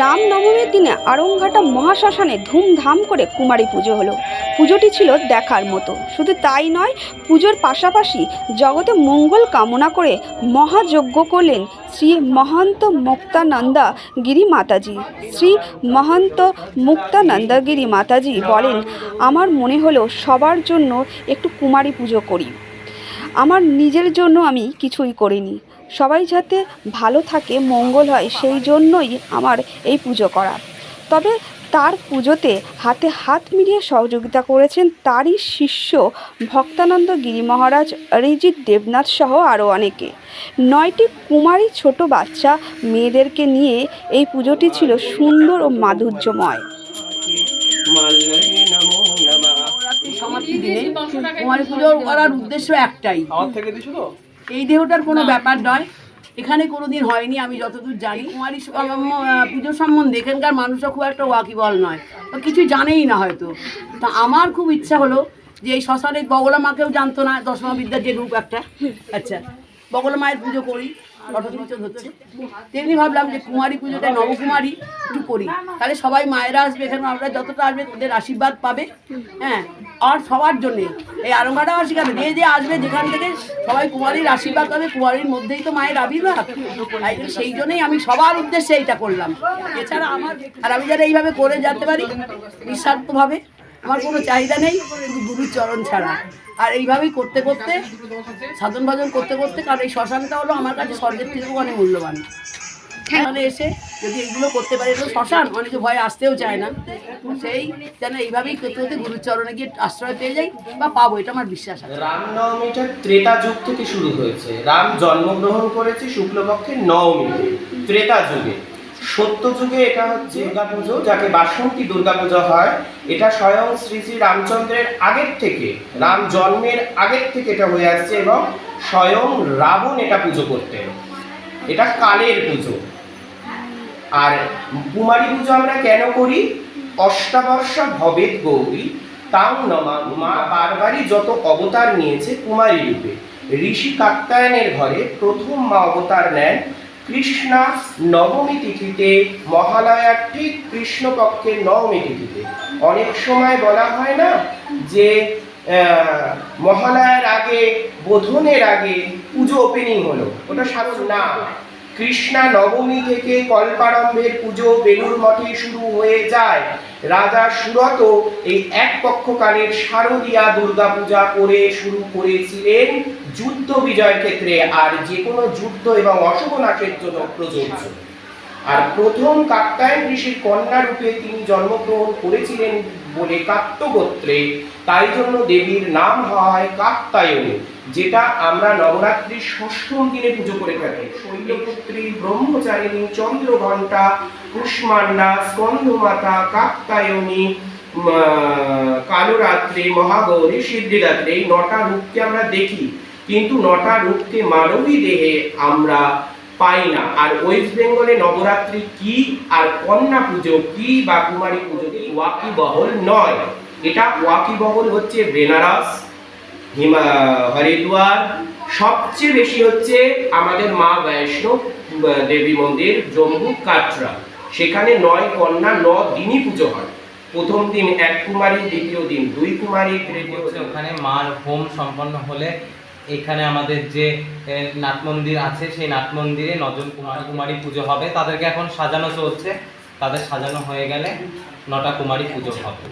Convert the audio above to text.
রামনবমীর দিনে আরংঘাটা মহাশ্মশানে ধুমধাম করে কুমারী পুজো হলো। পুজোটি ছিল দেখার মতো। শুধু তাই নয়, পুজোর পাশাপাশি জগতে মঙ্গল কামনা করে মহাযজ্ঞ করলেন শ্রী মহন্ত মুক্তানন্দা গিরি মাতাজি। শ্রী মহন্ত মুক্তানন্দগিরি মাতাজি বলেন, আমার মনে হলো সবার জন্য একটু কুমারী পুজো করি। আমার নিজের জন্য আমি কিছুই করিনি, সবাই যাতে ভালো থাকে, মঙ্গল হয়, সেই জন্যই আমার এই পুজো করা। তবে তার পুজোতে হাতে হাত মিলিয়ে সহযোগিতা করেছেন তারই শিষ্য ভক্তানন্দ গিরি মহারাজ, অরিজিৎ দেবনাথ সহ আরও অনেকে। 9টি কুমারী ছোট বাচ্চা মেয়েদেরকে নিয়ে এই পুজোটি ছিল সুন্দর ও মাধুর্যময়। কুমারী পুজো করার উদ্দেশ্য একটাই, এই দেহটার কোনো ব্যাপার নয়, এখানে কোনোদিন হয়নি আমি যতদূর জানি। কুমারী পুজো সম্বন্ধে এখানকার মানুষরা খুব একটা ওয়াকিবল নয় বা কিছু জানেই না হয়তো। তা আমার খুব ইচ্ছা হলো যে এই শ্মশানে বগলা মাকেও জানতো না, দশমা বিদ্যার যে রূপ একটা, আচ্ছা বগলা মায়ের পুজো করি, রথোৎসব হচ্ছে, তেমনি ভাবলাম যে কুমারী পুজোটা নবকুমারী একটু করি, তাহলে সবাই মায়েরা আসবে এখানে, আমরা যতটা আসবে ওদের আশীর্বাদ পাবে। হ্যাঁ, আর সবার জন্যে এই আরংঘাটাও শিখাবে, যে আসবে যেখান থেকে সবাই কুমারীর আশীর্বাদ পাবে। কুমারীর মধ্যেই তো মায়ের আবির্ভাব, তাই সেই জন্যই আমি সবার উদ্দেশ্যে এইটা করলাম। এছাড়া আমার আর আমি যারা এইভাবে করে যেতে পারি নিঃস্বার্থভাবে, আমার কোনো চাহিদা নেই শুধু গুরুর চরণ ছাড়া। আর এইভাবেই করতে করতে সাধন ভজন করতে করতে, কারণ এই শ্মশানটা হলো আমার কাছে স্বর্গের থেকেও অনেক মূল্যবান। এখানে এসে যদি এগুলো করতে পারে, এগুলো শ্মশান, অনেকে ভয়ে আসতেও চায় না, সেই যেন এইভাবেই করতে করতে গুরুর চরণে গিয়ে আশ্রয় পেয়ে যাই বা পাবো, এটা আমার বিশ্বাস আছে। রামনবমীটা ত্রেতা যুগ থেকে শুরু হয়েছে। রাম জন্মগ্রহণ করেছে শুক্লপক্ষের নবমীতে, ত্রেতা যুগে। সত্য যুগে এটা হচ্ছে দুর্গাপুজো, যাকে বাসন্তী দুর্গাপুজো হয়। এটা স্বয়ং শ্রী শ্রী রামচন্দ্রের আগের থেকে, রাম জন্মের আগের থেকে এটা হয়ে আসছে, এবং স্বয়ং রাবণ এটা পুজো করতেন। এটা কালের পুজো। আর কুমারী পুজো আমরা কেন করি? অষ্টাবর্ষা ভবেদ গৌরী তাং নমা, মা বারবারই যত অবতার নিয়েছে কুমারী রূপে। ঋষি কাত্যায়নের ঘরে প্রথম মা অবতার নেন কৃষ্ণা নবমী তিথিতে, মহালয়ার ঠিক কৃষ্ণপক্ষের নবমী তিথিতে। অনেক সময় বলা হয় না যে মহালয়ার আগে, বোধনের আগে পুজো ওপেনিং হলো, ওটা সাধারণ না। কৃষ্ণা নবমী থেকে কল্পারম্ভের পুজো বেলুর মঠে শুরু হয়ে যায়। রাজা সুরত এই এক পক্ষকালের শারদীয়া দুর্গা পূজা করে শুরু করেছিলেন যুদ্ধ বিজয়ের ক্ষেত্রে, আর যে কোনো যুদ্ধ এবং অশুভ নাশের জন্য প্রযোজ্য। আর প্রথম কাত্যায়ন ঋষির কন্যা রূপে তিনি জন্মগ্রহণ করেছিলেন বলে কাত্য গোত্রে, তাই জন্য দেবীর নাম হয় কাত্যায়নী, যেটা আমরা নবরাত্রির ষষ্ঠম দিনে পুজো করে থাকি। শৈলপুত্রী, ব্রহ্মচারিণী, চন্দ্রঘণ্টা, কুষ্মান্ডা, স্কন্ধমাতা, কাত্যায়নী, কালরাত্রি, মহাগৌরী, সিদ্ধিদাত্রী, এই 9টা রূপকে আমরা দেখি, কিন্তু 9টা রূপকে মানবী দেহে আমরা পাই না। আর ওয়েস্ট বেঙ্গলে নবরাত্রি কি আর কন্যা পুজো কি বা কুমারী পুজো কি ওয়াকিবহল নয়। এটা ওয়াকিবহল হচ্ছে বেনারস, হরিদ্বার, সবচেয়ে বেশি হচ্ছে আমাদের মা বৈষ্ণব দেবী মন্দির জম্মু কাটরা। সেখানে 9 কন্যা 9 দিনই পুজো হয়। প্রথম দিন 1 কুমারী, দ্বিতীয় দিন 2 কুমারী, তৃতীয় ওখানে মার হোম সম্পন্ন হলে এখানে আমাদের যে নাট মন্দির আছে, সেই নাট মন্দিরে 9 জন কুমারী পুজো হবে। তাদেরকে এখন সাজানো চলছে, তাদের সাজানো হয়ে গেলে 9টা কুমারী পুজো হবে।